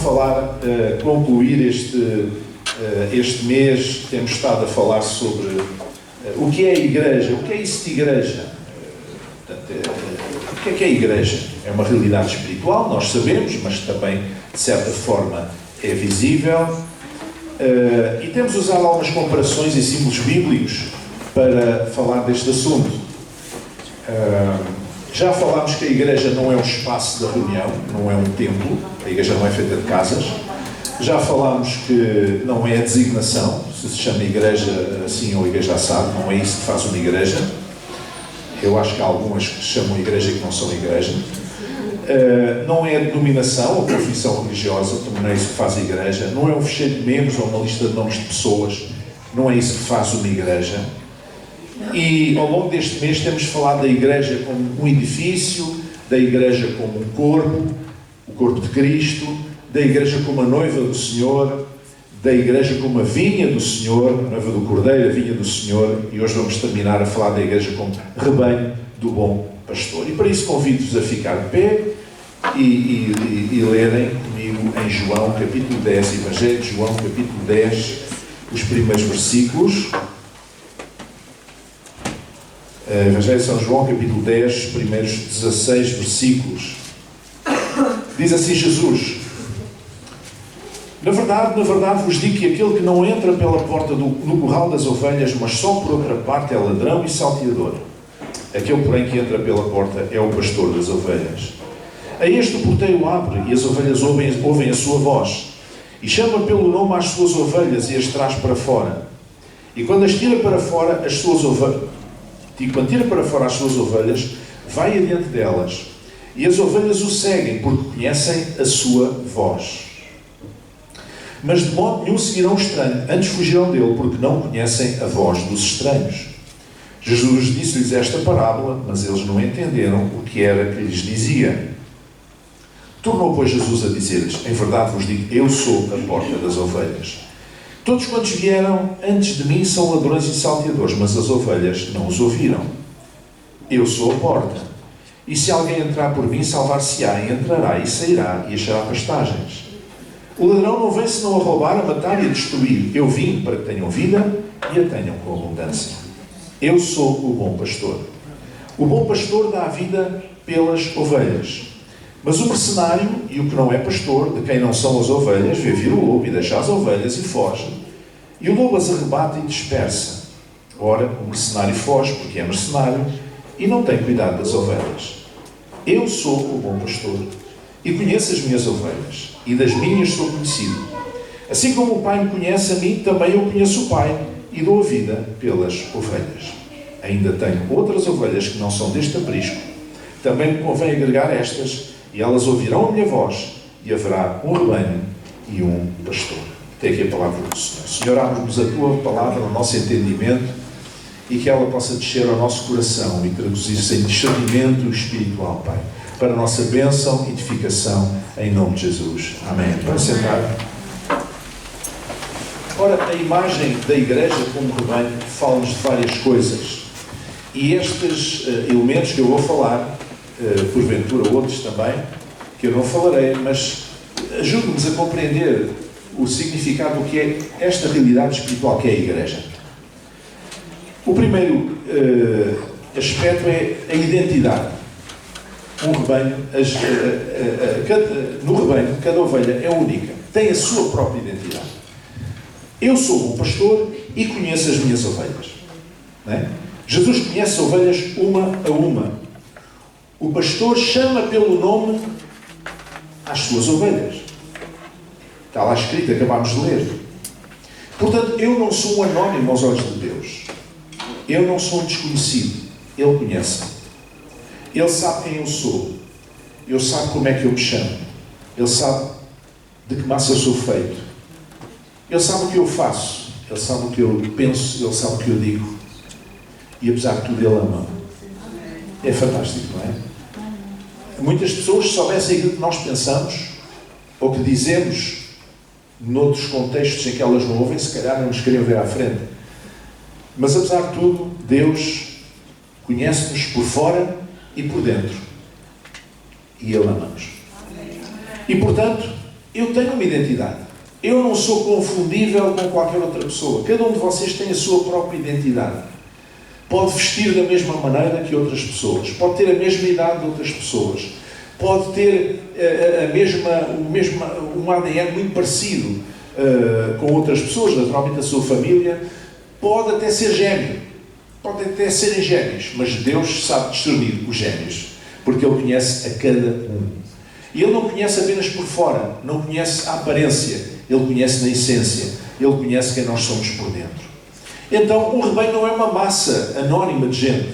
falar, concluir este mês, temos estado a falar sobre o que é a Igreja, o que é isso de Igreja. O que é a Igreja? É uma realidade espiritual, nós sabemos, mas também, de certa forma, é visível. E temos usado algumas comparações e símbolos bíblicos para falar deste assunto. Já falámos que a Igreja não é um espaço de reunião, não é um templo, a Igreja não é feita de casas. Já falámos que não é a designação, se chama Igreja assim ou Igreja assado, não é isso que faz uma Igreja. Eu acho que há algumas que chamam Igreja que não são Igreja. Não é a denominação ou confissão religiosa, também não é isso que faz a Igreja. Não é um fecheiro de membros ou uma lista de nomes de pessoas, não é isso que faz uma Igreja. E ao longo deste mês temos falado da Igreja como um edifício, da Igreja como um corpo, o corpo de Cristo, da Igreja como a noiva do Senhor, da Igreja como a vinha do Senhor, a noiva do Cordeiro, a vinha do Senhor, e hoje vamos terminar a falar da Igreja como rebanho do bom pastor. E para isso convido-vos a ficar de pé e lerem comigo em João capítulo 10, Evangelho de João capítulo 10, os primeiros versículos. Evangelho de São João capítulo 10, os primeiros 16 versículos. Diz assim Jesus: na verdade vos digo que aquele que não entra pela porta no curral das ovelhas, mas só por outra parte, é ladrão e salteador. Aquele, porém, que entra pela porta é o pastor das ovelhas. A este o porteiro abre, e as ovelhas ouvem a sua voz, e chama pelo nome às suas ovelhas e as traz para fora. E quando as tira para fora, as suas ovelhas, vai adiante delas, e as ovelhas o seguem, porque conhecem a sua voz. Mas de modo nenhum seguirão o estranho, antes fugirão dele, porque não conhecem a voz dos estranhos. Jesus disse-lhes esta parábola, mas eles não entenderam o que era que lhes dizia. Tornou, pois, Jesus a dizer-lhes: em verdade vos digo, eu sou a porta das ovelhas. Todos quantos vieram antes de mim são ladrões e salteadores, mas as ovelhas não os ouviram. Eu sou a porta. E se alguém entrar por mim, salvar-se-á, e entrará e sairá e achará pastagens. O ladrão não vem senão a roubar, a matar e a destruir. Eu vim para que tenham vida e a tenham com abundância. Eu sou o bom pastor. O bom pastor dá a vida pelas ovelhas. Mas o mercenário e o que não é pastor, de quem não são as ovelhas, vê vir o lobo e deixa as ovelhas e foge. E o lobo as arrebata e dispersa. Ora, o mercenário foge porque é mercenário e não tem cuidado das ovelhas. Eu sou o bom pastor e conheço as minhas ovelhas, e das minhas sou conhecido. Assim como o Pai me conhece a mim, também eu conheço o Pai, e dou a vida pelas ovelhas. Ainda tenho outras ovelhas que não são deste aprisco. Também me convém agregar estas, e elas ouvirão a minha voz, e haverá um rebanho e um pastor. Até aqui a palavra do Senhor. Senhor, abre-nos a Tua palavra no nosso entendimento, e que ela possa descer ao nosso coração e traduzir-se em discernimento espiritual, Pai, para a nossa bênção e edificação, em nome de Jesus. Amém. Para sentar. Ora, a imagem da Igreja como rebanho fala-nos de várias coisas. E estes elementos que eu vou falar, porventura outros também, que eu não falarei, mas ajude-nos a compreender o significado do que é esta realidade espiritual que é a Igreja. O primeiro aspecto é a identidade. Um rebanho, no rebanho, cada ovelha é única, tem a sua própria identidade. Eu sou um pastor e conheço as minhas ovelhas. Não é? Jesus conhece ovelhas uma a uma. O pastor chama pelo nome às suas ovelhas. Está lá escrito, acabámos de ler. Portanto, eu não sou um anónimo aos olhos de Deus. Eu não sou um desconhecido. Ele conhece-me. Ele sabe quem eu sou. Ele sabe como é que eu me chamo. Ele sabe de que massa eu sou feito. Ele sabe o que eu faço. Ele sabe o que eu penso. Ele sabe o que eu digo. E apesar de tudo, Ele ama. É fantástico, não é? Muitas pessoas, se soubessem aquilo que nós pensamos, ou que dizemos, noutros contextos em que elas não ouvem, se calhar não nos queriam ver à frente. Mas apesar de tudo, Deus conhece-nos por fora e por dentro. E Ele ama-nos. E portanto, eu tenho uma identidade. Eu não sou confundível com qualquer outra pessoa. Cada um de vocês tem a sua própria identidade. Pode vestir da mesma maneira que outras pessoas. Pode ter a mesma idade de outras pessoas. Pode ter um ADN muito parecido com outras pessoas, naturalmente a sua família. Pode até ser gêmeo. Pode até serem gêmeos. Mas Deus sabe discernir os gêmeos. Porque Ele conhece a cada um. E Ele não conhece apenas por fora. Não conhece a aparência. Ele conhece na essência. Ele conhece quem nós somos por dentro. Então, o rebanho não é uma massa anónima de gente.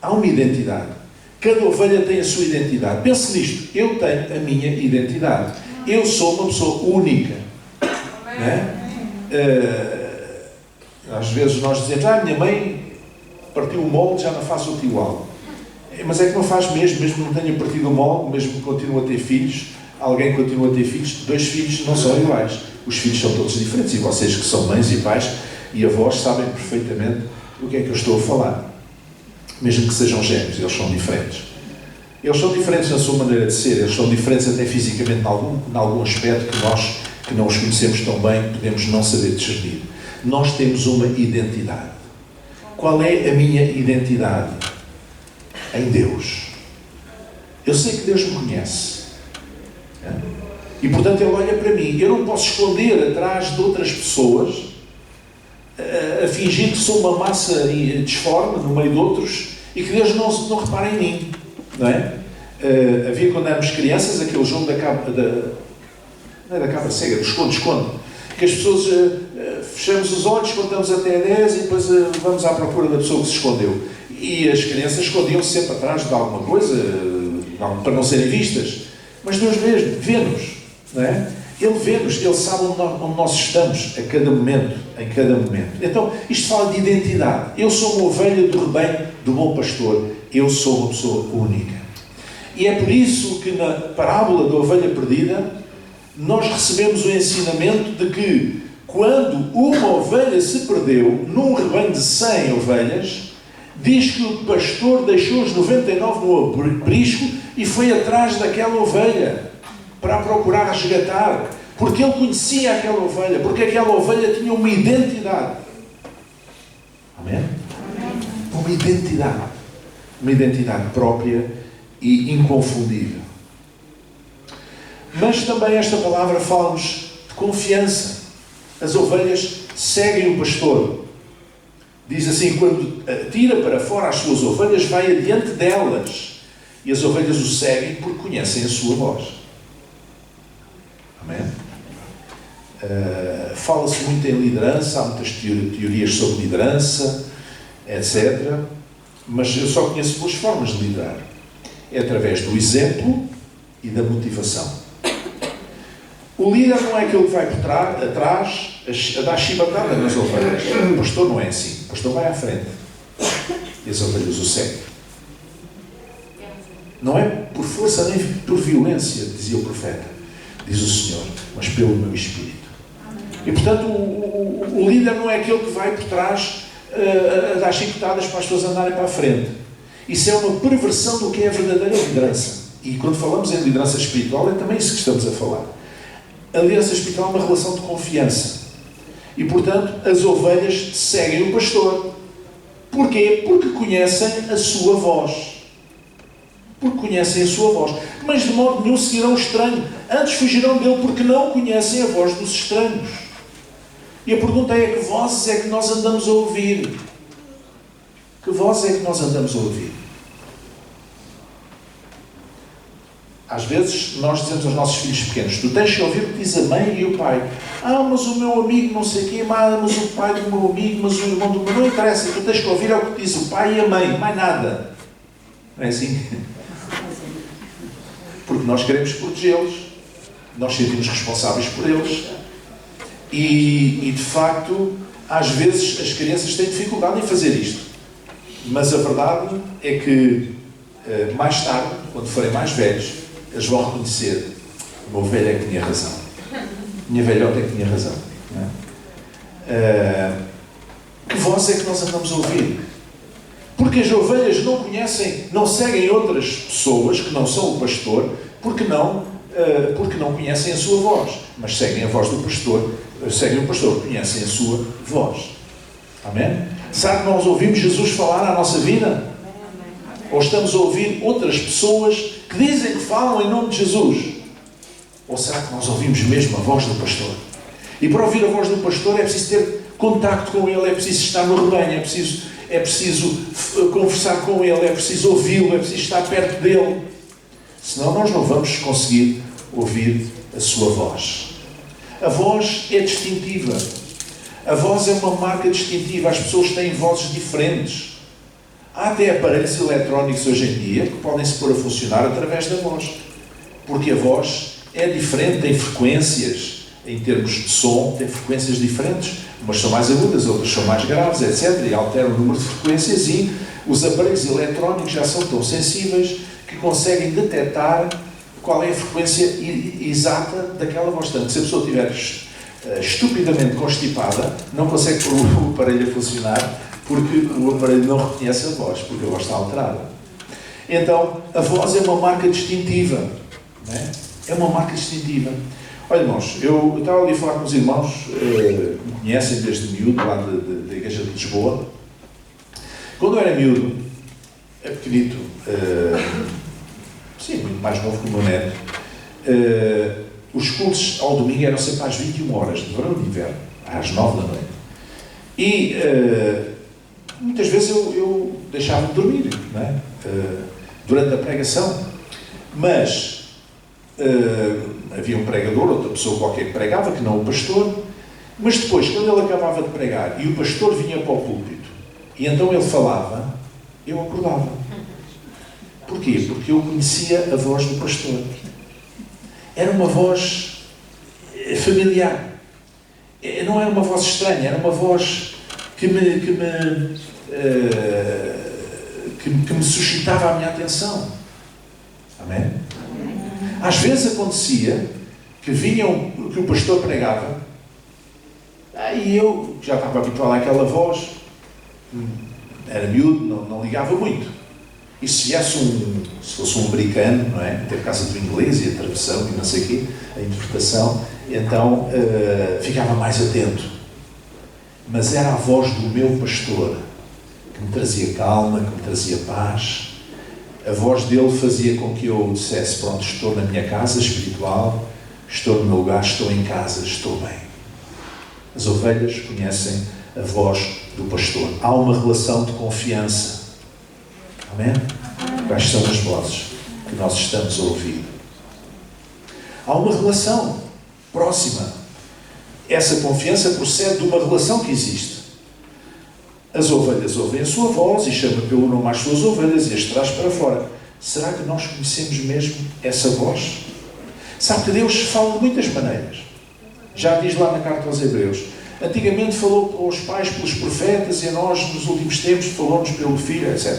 Há uma identidade. Cada ovelha tem a sua identidade. Pense nisto. Eu tenho a minha identidade. Eu sou uma pessoa única. Não é? Às vezes nós dizemos, minha mãe partiu o molde, já não faço outro igual. Mas é que não faz mesmo que não tenha partido o molde, mesmo que continue a ter filhos, alguém continua a ter filhos, 2 filhos não são iguais. Os filhos são todos diferentes. E vocês que são mães e pais e avós sabem perfeitamente do que é que eu estou a falar. Mesmo que sejam gêmeos, eles são diferentes. Eles são diferentes na sua maneira de ser, eles são diferentes até fisicamente em algum aspecto que não os conhecemos tão bem, podemos não saber discernir. Nós temos uma identidade. Qual é a minha identidade? Em Deus. Eu sei que Deus me conhece. E portanto Ele olha para mim. Eu não posso esconder atrás de outras pessoas a fingir que sou uma massa disforme no meio de outros e que Deus não repara em mim. Não é? Havia quando éramos crianças aquele jogo da cabra cega, do esconde-esconde, que as pessoas fechamos os olhos, contamos até 10 e depois vamos à procura da pessoa que se escondeu. E as crianças escondiam-se sempre atrás de alguma coisa para não serem vistas. Mas Deus vê-nos, não é? Ele vê-nos, Ele sabe onde nós estamos a cada momento, em cada momento. Então, isto fala de identidade. Eu sou uma ovelha do rebanho do bom pastor. Eu sou uma pessoa única. E é por isso que na parábola da ovelha perdida, nós recebemos o ensinamento de que quando uma ovelha se perdeu num rebanho de 100 ovelhas, diz que o pastor deixou os 99 no aprisco e foi atrás daquela ovelha para a procurar resgatar, porque ele conhecia aquela ovelha, porque aquela ovelha tinha uma identidade. Amém? Uma identidade própria e inconfundível. Mas também esta palavra fala-nos de confiança. As ovelhas seguem o pastor. Diz assim, quando tira para fora as suas ovelhas, vai adiante delas. E as ovelhas o seguem porque conhecem a sua voz. Amém? Fala-se muito em liderança, há muitas teorias sobre liderança, etc. Mas eu só conheço 2 formas de liderar. É através do exemplo e da motivação. O líder não é aquele que vai por atrás a dar chibatada nas ovelhas. O pastor não é assim. O pastor vai à frente. E as ovelhas o seguem. Não é por força nem por violência, dizia o profeta. Diz o Senhor, mas pelo meu Espírito. E portanto o líder não é aquele que vai por trás a dar chicotadas para as pessoas andarem para a frente. Isso é uma perversão do que é a verdadeira liderança. E quando falamos em liderança espiritual, é também isso que estamos a falar. A liderança espiritual é uma relação de confiança. E, portanto, as ovelhas seguem o pastor. Porquê? Porque conhecem a sua voz. Mas de modo nenhum seguirão o estranho. Antes fugirão dele porque não conhecem a voz dos estranhos. E a pergunta é, que vozes é que nós andamos a ouvir? Que vozes é que nós andamos a ouvir? Às vezes nós dizemos aos nossos filhos pequenos, tu tens que ouvir o que diz a mãe e o pai. Mas o meu amigo não sei o quê, mas o pai do meu amigo, mas o irmão do meu... Não interessa, tu tens que ouvir é o que diz o pai e a mãe, mais nada. Não é assim? Porque nós queremos protegê-los. Nós sentimos responsáveis por eles. E de facto, às vezes as crianças têm dificuldade em fazer isto. Mas a verdade é que mais tarde, quando forem mais velhos, eles vão reconhecer: o meu velho é que tinha razão, minha velhota é que tinha razão. Não é? Que voz é que nós andamos a ouvir? Porque as ovelhas não conhecem, não seguem outras pessoas que não são o pastor, porque não porque não conhecem a sua voz, mas seguem a voz do pastor, seguem o pastor, conhecem a sua voz. Amém? Será que nós ouvimos Jesus falar à nossa vida? Ou estamos a ouvir outras pessoas que dizem que falam em nome de Jesus? Ou será que nós ouvimos mesmo a voz do pastor? E para ouvir a voz do pastor é preciso ter contacto com ele, é preciso estar no rebanho, é preciso conversar com ele, é preciso ouvi-lo, é preciso estar perto dele. Senão nós não vamos conseguir ouvir a sua voz. A voz é distintiva. A voz é uma marca distintiva. As pessoas têm vozes diferentes. Há até aparelhos eletrónicos hoje em dia que podem se pôr a funcionar através da voz. Porque a voz é diferente, tem frequências, em termos de som, tem frequências diferentes. Umas são mais agudas, outras são mais graves, etc. E alteram o número de frequências e os aparelhos eletrónicos já são tão sensíveis que conseguem detectar qual é a frequência exata daquela voz. Portanto, se a pessoa estiver estupidamente constipada, não consegue pôr o aparelho a funcionar porque o aparelho não reconhece a voz, porque a voz está alterada. Então, a voz é uma marca distintiva. Não é? É uma marca distintiva. Olha, irmãos, eu estava ali a falar com os irmãos que me conhecem desde miúdo, lá da Igreja de Lisboa. Quando eu era miúdo, pequenito, sim, muito mais novo que o meu neto, os cultos ao domingo eram sempre às 21 horas, de verão e de inverno, às 9 da noite. E muitas vezes eu deixava de dormir, não é? Durante a pregação, mas havia um pregador, outra pessoa qualquer que pregava, que não o pastor, mas depois, quando ele acabava de pregar e o pastor vinha para o púlpito, e então ele falava, eu acordava. Porquê? Porque eu conhecia a voz do pastor. Era uma voz familiar. Não era uma voz estranha, era uma voz que me suscitava a minha atenção. Amém? Às vezes acontecia que que o pastor pregava, e eu já estava habituado àquela voz, era miúdo, não ligava muito. E se fosse um americano, não é? Até por causa do inglês e a tradução e não sei o quê, a interpretação, então ficava mais atento. Mas era a voz do meu pastor que me trazia calma, que me trazia paz. A voz dele fazia com que eu dissesse, pronto, estou na minha casa espiritual, estou no meu lugar, estou em casa, estou bem. As ovelhas conhecem a voz do pastor. Há uma relação de confiança. Amém? Quais são as vozes que nós estamos a ouvir? Há uma relação próxima. Essa confiança procede de uma relação que existe. As ovelhas ouvem a sua voz e chamam pelo nome às suas ovelhas e as traz para fora. Será que nós conhecemos mesmo essa voz? Sabe que Deus fala de muitas maneiras. Já diz lá na carta aos Hebreus. Antigamente falou aos pais pelos profetas e a nós, nos últimos tempos, falou-nos pelo Filho, etc.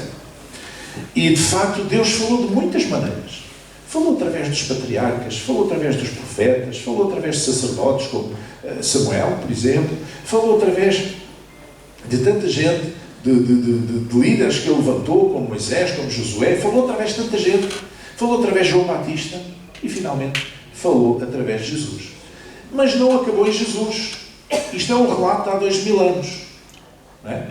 E, de facto, Deus falou de muitas maneiras. Falou através dos patriarcas, falou através dos profetas, falou através de sacerdotes, como Samuel, por exemplo, falou através de tanta gente, de líderes que ele levantou, como Moisés, como Josué, falou através de tanta gente, falou através de João Batista e, finalmente, falou através de Jesus. Mas não acabou em Jesus. Isto é um relato de há 2000 anos. Não é?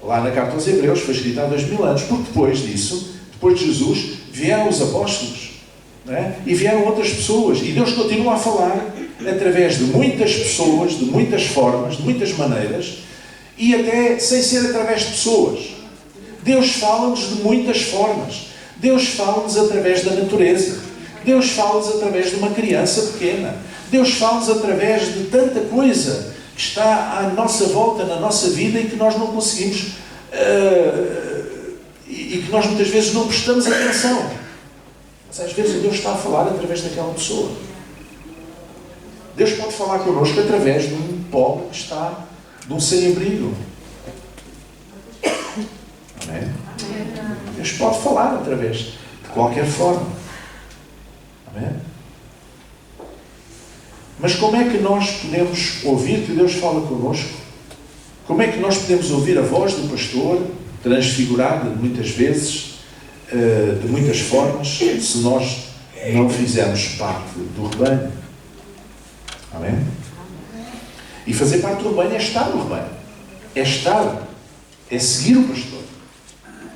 Lá na carta aos Hebreus foi escrito há 2000 anos, porque depois disso, depois de Jesus, vieram os apóstolos, não é? E vieram outras pessoas, e Deus continua a falar através de muitas pessoas, de muitas formas, de muitas maneiras, e até sem ser através de pessoas. Deus fala-nos de muitas formas. Deus fala-nos através da natureza. Deus fala-nos através de uma criança pequena. Deus fala-nos através de tanta coisa que está à nossa volta, na nossa vida, e que nós não conseguimos, e que nós muitas vezes não prestamos atenção. Mas às vezes Deus está a falar através daquela pessoa. Deus pode falar connosco através de um pobre que está de um sem-abrigo. Amém? Deus pode falar através de qualquer forma. Amém? Mas como é que nós podemos ouvir que Deus fala connosco? Como é que nós podemos ouvir a voz do pastor, transfigurada muitas vezes, de muitas formas, se nós não fizemos parte do rebanho. Amém? E fazer parte do rebanho é estar no rebanho. É estar, é seguir o pastor.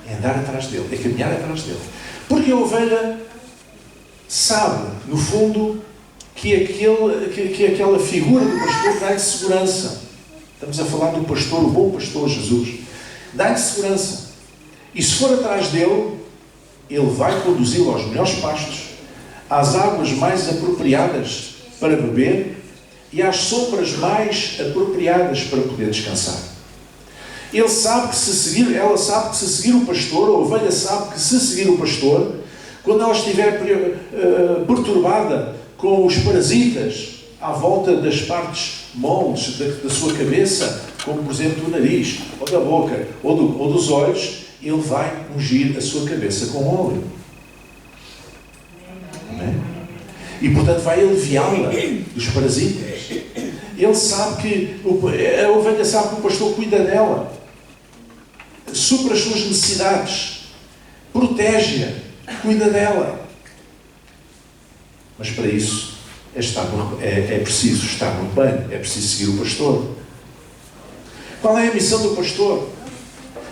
É andar atrás dele, é caminhar atrás dele. Porque a ovelha sabe, no fundo, que aquela figura do pastor dá-lhe segurança. Estamos a falar do pastor, o bom pastor Jesus. Dá-lhe segurança. E se for atrás dele, ele vai conduzi-lo aos melhores pastos, às águas mais apropriadas para beber e às sombras mais apropriadas para poder descansar. Ele sabe que se seguir, ela sabe que se seguir o pastor, a ovelha sabe que se seguir o pastor, quando ela estiver perturbada com os parasitas à volta das partes moles da sua cabeça, como por exemplo do nariz, ou da boca, ou dos olhos, ele vai ungir a sua cabeça com óleo. Amém? E portanto vai aliviá-la dos parasitas. Ele sabe que, a ovelha sabe que o pastor cuida dela, supra as suas necessidades, protege-a, cuida dela. Mas para isso é preciso estar no rebanho, é preciso seguir o pastor. Qual é a missão do pastor?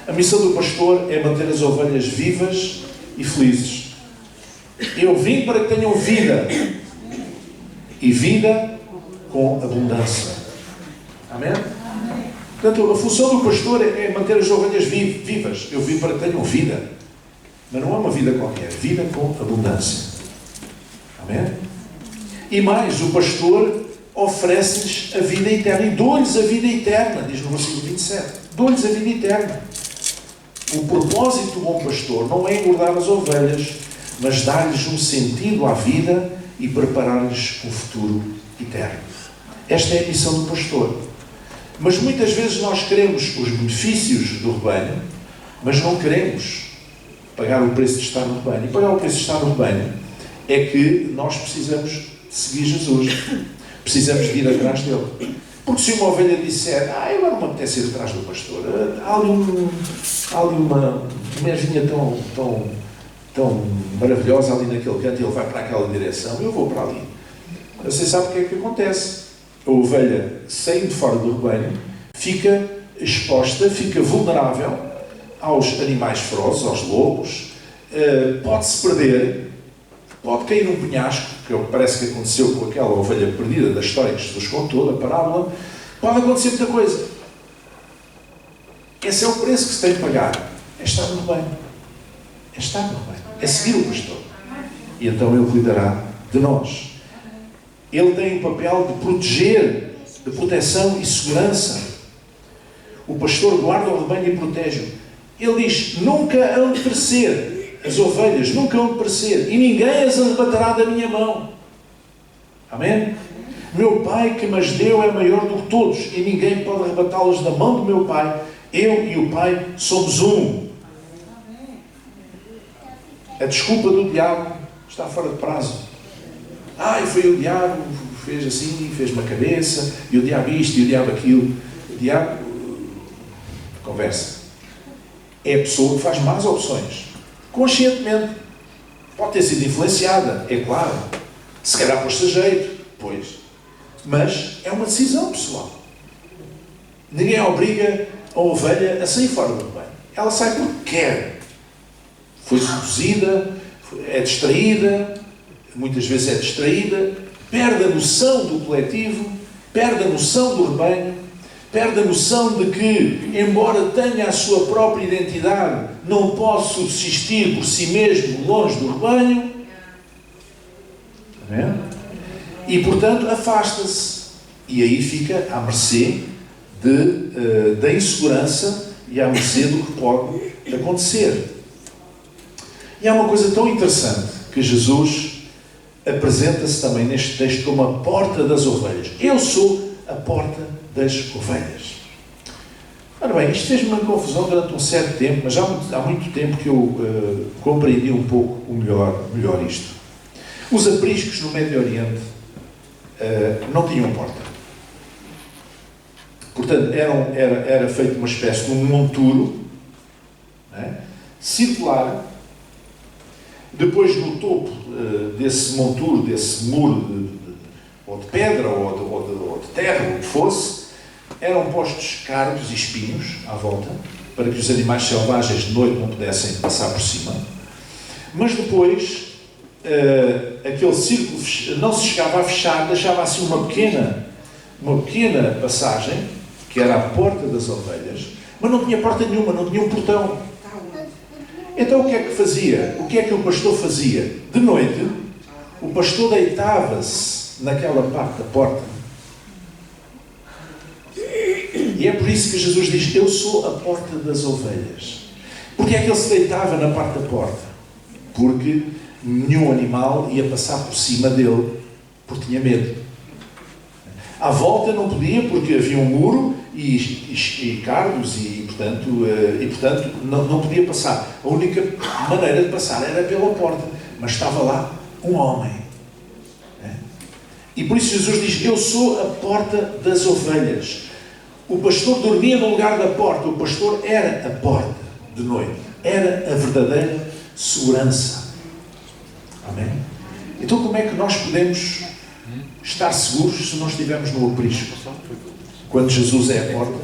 A missão do pastor é manter as ovelhas vivas e felizes. Eu vim para que tenham vida, e vida com abundância. Amém? Portanto, a função do pastor é manter as ovelhas vivas. Eu vim para que tenham vida. Mas não é uma vida qualquer. Vida com abundância. Amém? E mais, o pastor oferece-lhes a vida eterna. E dou-lhes a vida eterna, diz no versículo 27. Dou-lhes a vida eterna. O propósito do bom pastor não é engordar as ovelhas, mas dar-lhes um sentido à vida e preparar-lhes um futuro eterno. Esta é a missão do pastor. Mas muitas vezes nós queremos os benefícios do rebanho, mas não queremos pagar o preço de estar no rebanho. E pagar o preço de estar no rebanho é que nós precisamos de seguir Jesus. Precisamos de ir atrás dele. Porque se uma ovelha disser, agora não me apetece ir atrás do pastor, há ali uma ervinha tão maravilhosa ali naquele canto, e ele vai para aquela direção, eu vou para ali. Você sabe o que é que acontece? A ovelha, saindo fora do rebanho, fica exposta, fica vulnerável aos animais ferozes, aos lobos, pode-se perder, pode cair num penhasco, que é o que parece que aconteceu com aquela ovelha perdida da história que Jesus contou, da parábola. Pode acontecer muita coisa. Esse é o preço que se tem de pagar. É estar no rebanho. É estar no rebanho. É seguir o pastor. E então ele cuidará de nós. Ele tem o papel de proteger, de proteção e segurança. O pastor guarda o rebanho e protege-o. Ele diz, nunca hão de perecer. As ovelhas nunca hão de perecer, e ninguém as arrebatará da minha mão. Amém? Meu Pai que mas deu é maior do que todos, e ninguém pode arrebatá-las da mão do meu Pai. Eu e o Pai somos um. A desculpa do diabo está fora de prazo. Foi o diabo, fez assim, fez-me a cabeça, e o diabo isto, e o diabo aquilo. O diabo, conversa. É a pessoa que faz más opções. Conscientemente. Pode ter sido influenciada, é claro. Se calhar pôs-se a jeito, pois. Mas é uma decisão pessoal. Ninguém obriga a ovelha a sair fora do rebanho. Ela sai porque quer. Foi seduzida, é distraída, muitas vezes é distraída, perde a noção do coletivo, perde a noção do rebanho, perde a noção de que, embora tenha a sua própria identidade, não pode subsistir por si mesmo longe do rebanho. Amém? E, portanto, afasta-se. E aí fica à mercê da insegurança e à mercê do que pode acontecer. E há uma coisa tão interessante que Jesus apresenta-se também neste texto como a porta das ovelhas. Eu sou a porta das ovelhas. Ora bem, isto fez-me uma confusão durante um certo tempo, mas há muito tempo que eu compreendi um pouco melhor isto. Os apriscos no Médio Oriente não tinham porta. Portanto, era feito uma espécie de um monturo, não é? Circular, Depois, no topo desse monturo, desse muro ou de pedra ou de terra, ou o que fosse, eram postos cardos e espinhos à volta, para que os animais selvagens de noite não pudessem passar por cima. Mas depois, aquele círculo não se chegava a fechar, deixava assim uma pequena passagem, que era a porta das ovelhas, mas não tinha porta nenhuma, não tinha um portão. Então o que é que fazia? O que é que o pastor fazia? De noite, o pastor deitava-se naquela parte da porta. E é por isso que Jesus diz: eu sou a porta das ovelhas. Porque é que ele se deitava na parte da porta? Porque nenhum animal ia passar por cima dele, porque tinha medo. À volta não podia, porque havia um muro e cardos e portanto não podia passar. A única maneira de passar era pela porta, mas estava lá um homem. E por isso Jesus diz: eu sou a porta das ovelhas. O pastor dormia no lugar da porta. O pastor era a porta de noite. Era a verdadeira segurança. Amém? Então como é que nós podemos estar seguros se não estivermos no aprisco? Quando Jesus é a porta,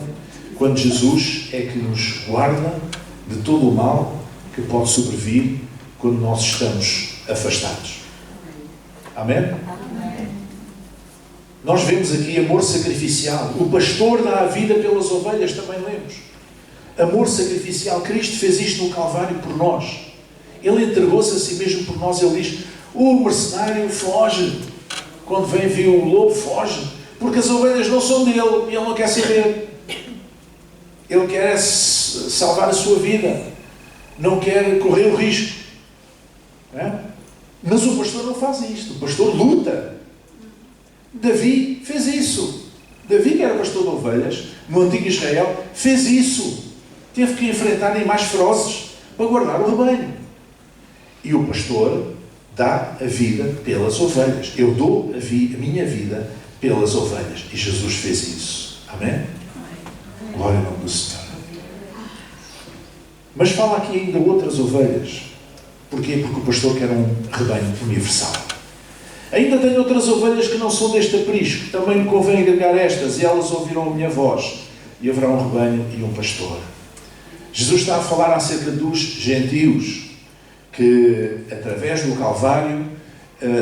quando Jesus é que nos guarda de todo o mal que pode sobrevir quando nós estamos afastados. Amém? Nós vemos aqui amor sacrificial. O pastor dá a vida pelas ovelhas, também lemos. Amor sacrificial. Cristo fez isto no Calvário por nós. Ele entregou-se a si mesmo por nós. Ele diz: o mercenário foge. Quando vem ver o lobo, foge. Porque as ovelhas não são dele e ele não quer saber. Ele quer salvar a sua vida. Não quer correr o risco. Mas o pastor não faz isto. O pastor luta. Davi fez isso. Davi, que era pastor de ovelhas, no antigo Israel, fez isso. Teve que enfrentar animais ferozes para guardar o rebanho. E o pastor dá a vida pelas ovelhas. Eu dou a minha vida pelas ovelhas. E Jesus fez isso. Amém? Glória ao nome do Senhor. Mas fala aqui ainda outras ovelhas. Porquê? Porque o pastor quer um rebanho universal. Ainda tenho outras ovelhas que não são deste aprisco. Também me convém agregar estas, e elas ouvirão a minha voz. E haverá um rebanho e um pastor. Jesus está a falar acerca dos gentios, que através do Calvário,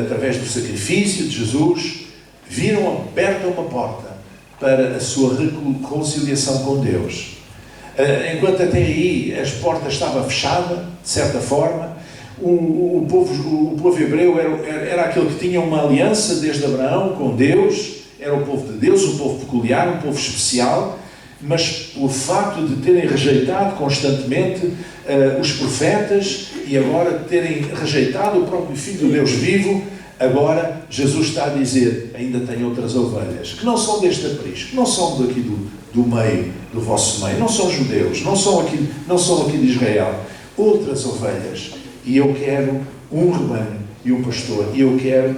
através do sacrifício de Jesus, viram aberta uma porta para a sua reconciliação com Deus. Enquanto até aí a porta estava fechada, de certa forma, o povo hebreu era aquele que tinha uma aliança desde Abraão com Deus, era o povo de Deus, um povo peculiar, um povo especial, mas pelo facto de terem rejeitado constantemente os profetas e agora terem rejeitado o próprio Filho de Deus vivo, agora Jesus está a dizer: ainda tem outras ovelhas, que não são deste aprisco, que não são daqui do meio, do vosso meio, não são judeus, não são aqui de Israel, outras ovelhas. E eu quero um rebanho e um pastor. E eu quero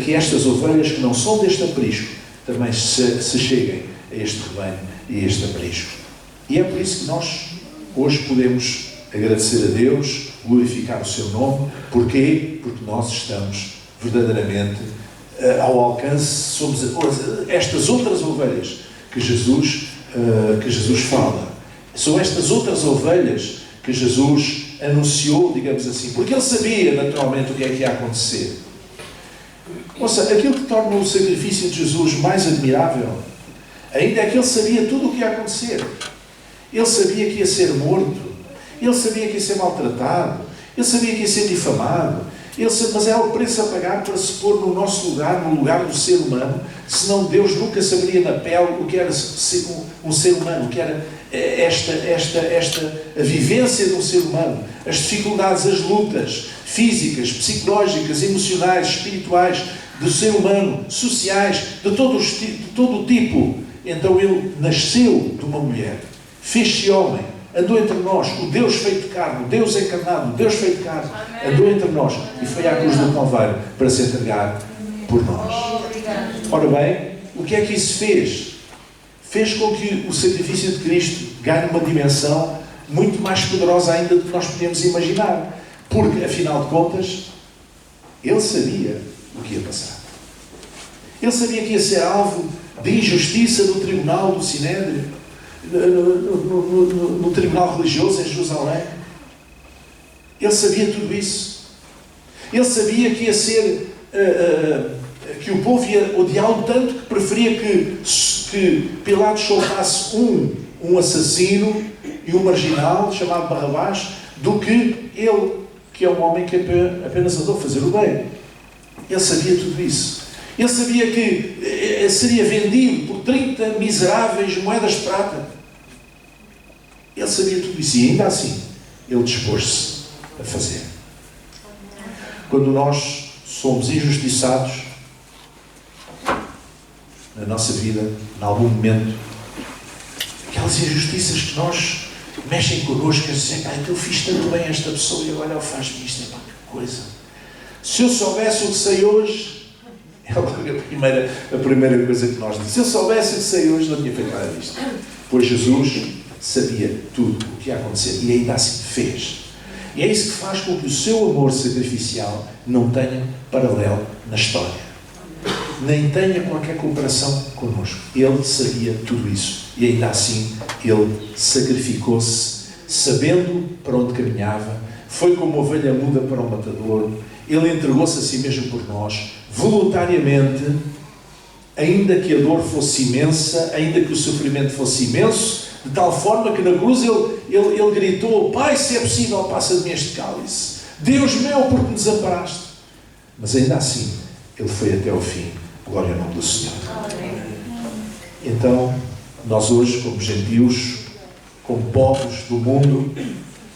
que estas ovelhas que não são deste aprisco também se cheguem a este rebanho e a este aprisco. E é por isso que nós hoje podemos agradecer a Deus, glorificar o seu nome. Porquê? Porque nós estamos verdadeiramente ao alcance, somos estas outras ovelhas que Jesus fala. São estas outras ovelhas que Jesus anunciou, digamos assim, porque ele sabia naturalmente o que é que ia acontecer. Ouça, aquilo que torna o sacrifício de Jesus mais admirável ainda é que ele sabia tudo o que ia acontecer. Ele sabia que ia ser morto, ele sabia que ia ser maltratado, ele sabia que ia ser difamado, mas é o preço a pagar para se pôr no nosso lugar, no lugar do ser humano, senão Deus nunca saberia na pele o que era um ser humano, o que era a vivência de um ser humano, as dificuldades, as lutas físicas, psicológicas, emocionais, espirituais do ser humano, sociais, de todo o tipo. Então ele nasceu de uma mulher, fez-se homem, andou entre nós, o Deus feito carne, o Deus encarnado, o Deus feito carne, andou entre nós e foi à cruz do Calvário para se entregar por nós. Ora bem, o que é que isso fez? Fez com que o sacrifício de Cristo ganhe uma dimensão muito mais poderosa ainda do que nós podemos imaginar. Porque, afinal de contas, ele sabia o que ia passar. Ele sabia que ia ser alvo de injustiça no tribunal do Sinédrio, no tribunal religioso em Jerusalém. Ele sabia tudo isso. Ele sabia que ia ser, que o povo ia odiá-lo tanto que preferia que Pilatos soltasse um assassino e um marginal chamado Barrabás, do que ele, que é um homem que apenas andou a fazer o bem. Ele sabia tudo isso. Ele sabia que seria vendido por 30 miseráveis moedas de prata. Ele sabia tudo isso e ainda assim ele dispôs-se a fazer. Quando nós somos injustiçados na nossa vida, em algum momento, aquelas injustiças que nós mexem connosco e dizem, eu fiz tanto bem a esta pessoa e agora ele faz-me isto, que coisa. Se eu soubesse o que sei hoje, é a primeira coisa que nós dizemos. Se eu soubesse o que sei hoje, não tinha feito nada disto. Pois Jesus sabia tudo o que ia acontecer e ainda assim fez. E é isso que faz com que o seu amor sacrificial não tenha paralelo na história. Nem tenha qualquer comparação connosco. Ele sabia tudo isso. E ainda assim, ele sacrificou-se, sabendo para onde caminhava. Foi como ovelha muda para o matador. Ele entregou-se a si mesmo por nós, voluntariamente, ainda que a dor fosse imensa, ainda que o sofrimento fosse imenso, de tal forma que na cruz ele gritou, Pai, se é possível, passa de mim este cálice. Deus meu, porque me desamparaste. Mas ainda assim, ele foi até ao fim. Glória ao nome do Senhor. Então, nós hoje, como gentios, como povos do mundo,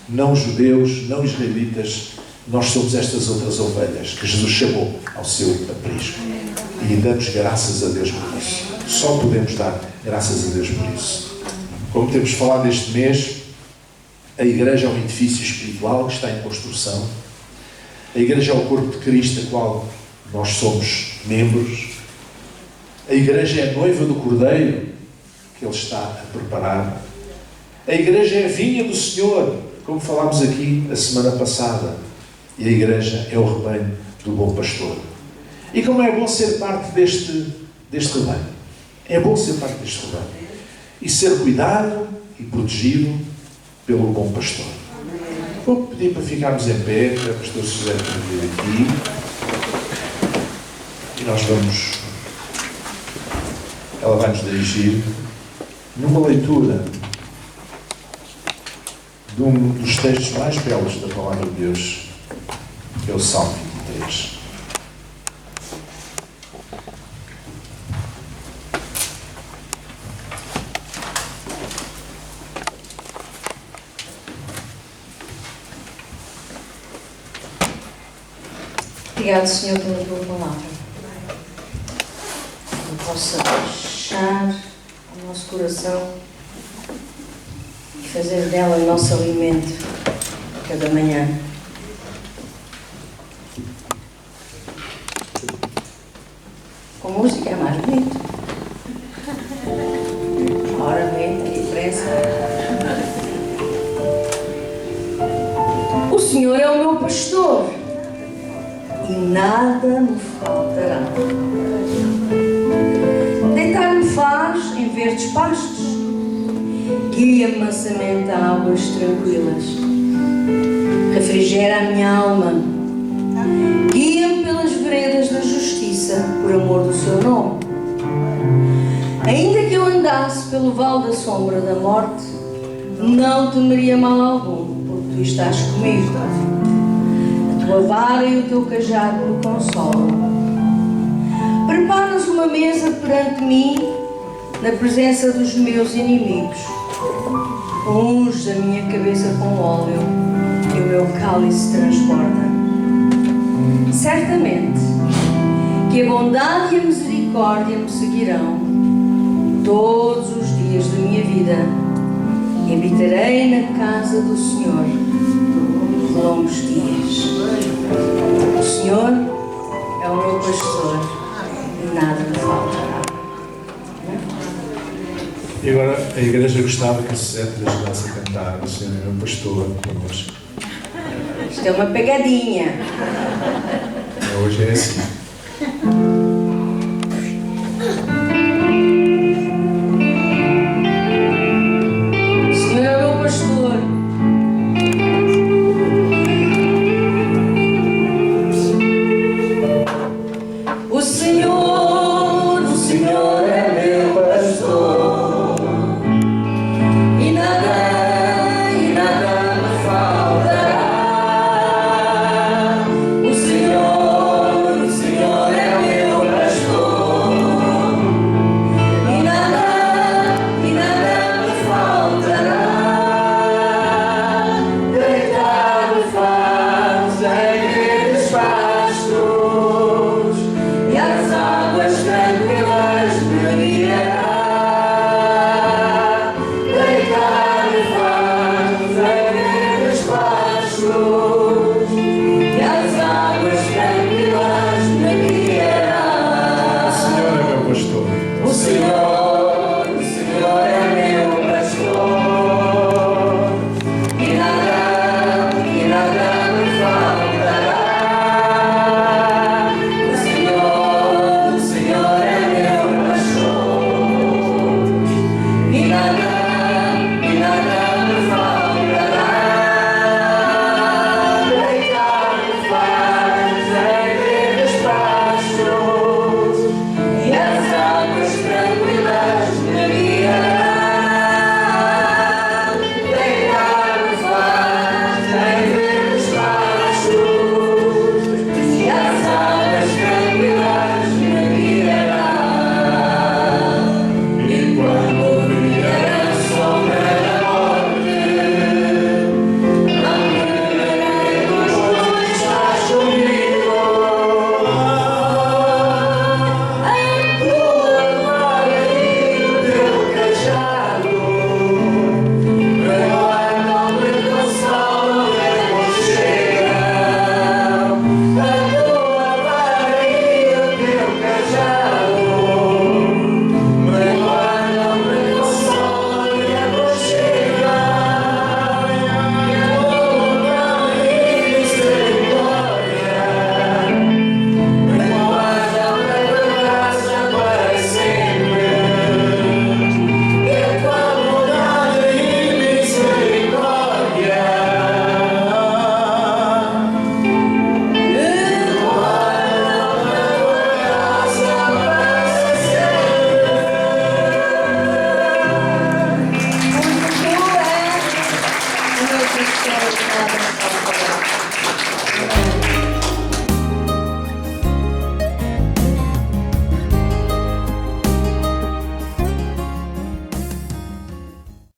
não judeus, não israelitas, nós somos estas outras ovelhas que Jesus chamou ao seu aprisco. E damos graças a Deus por isso. Só podemos dar graças a Deus por isso. Como temos falado este mês, a Igreja é um edifício espiritual que está em construção. A Igreja é o corpo de Cristo, da qual nós somos membros. A Igreja é a noiva do Cordeiro, que Ele está a preparar. A Igreja é a vinha do Senhor, como falámos aqui a semana passada. E a Igreja é o rebanho do bom pastor. E como é bom ser parte deste rebanho. É bom ser parte deste rebanho. E ser cuidado e protegido pelo bom pastor. Vou pedir para ficarmos em pé, para a pastora Suzana vir aqui. E nós vamos... Ela vai nos dirigir numa leitura de um dos textos mais belos da Palavra de Deus, que é o Salmo 23. Obrigado, Senhor, pela tua palavra. Que possa deixar o nosso coração e fazer dela o nosso alimento cada manhã. Com música é mais bonito. Ora bem, a diferença. O Senhor é o meu pastor e nada me faltará. Deitar-me faz em verdes pastos, guia-me mansamente a águas tranquilas. Refrigera a minha alma, guia-me pelas veredas da justiça, por amor do seu nome. Ainda que eu andasse pelo vale da sombra da morte, não temeria mal algum, porque tu estás comigo. A tua vara e o teu cajado me consolam. Preparas uma mesa perante mim, na presença dos meus inimigos. Unges a minha cabeça com óleo e o meu cálice transborda. Certamente que a bondade e a misericórdia me seguirão todos os dias da minha vida e habitarei na casa do Senhor por longos dias. O Senhor é o meu pastor e nada me faltará. E agora a Igreja gostava que a Suzete ajudasse a cantar. O Senhor é o meu pastor connosco. Isto é uma pegadinha. Hoje é assim. O Senhor é o meu pastor. O Senhor é meu pastor. E nada me faltará. O Senhor é meu pastor. E nada me faltará. Deitar-me faz em verdes pastos, e as águas tranquilas me guiará. Deitar-me faz em verdes pastos, e as águas tranquilas me guiará. O Senhor é meu pastor. O Senhor é meu pastor, e nada me faltará. O Senhor é meu pastor, e nada me faltará. Deitar-me faz em verdes pastos, e as águas tranquilas me guiará. Deitar-me faz em verdes pastos, e as águas tranquilas me guiará. E quando vier a sombra da morte, não temerei, pois tu estás comigo. A tua vara e o teu cajado me guardam, me consolam e aconchegam. A tua vara e o teu cajado me guardam, me consolam e aconchegam. E a tua bondade e misericórdia me guardam na tua casa para sempre. E a tua bondade e misericórdia me guardam na tua casa para sempre. Muito bom, é? O meu pastor,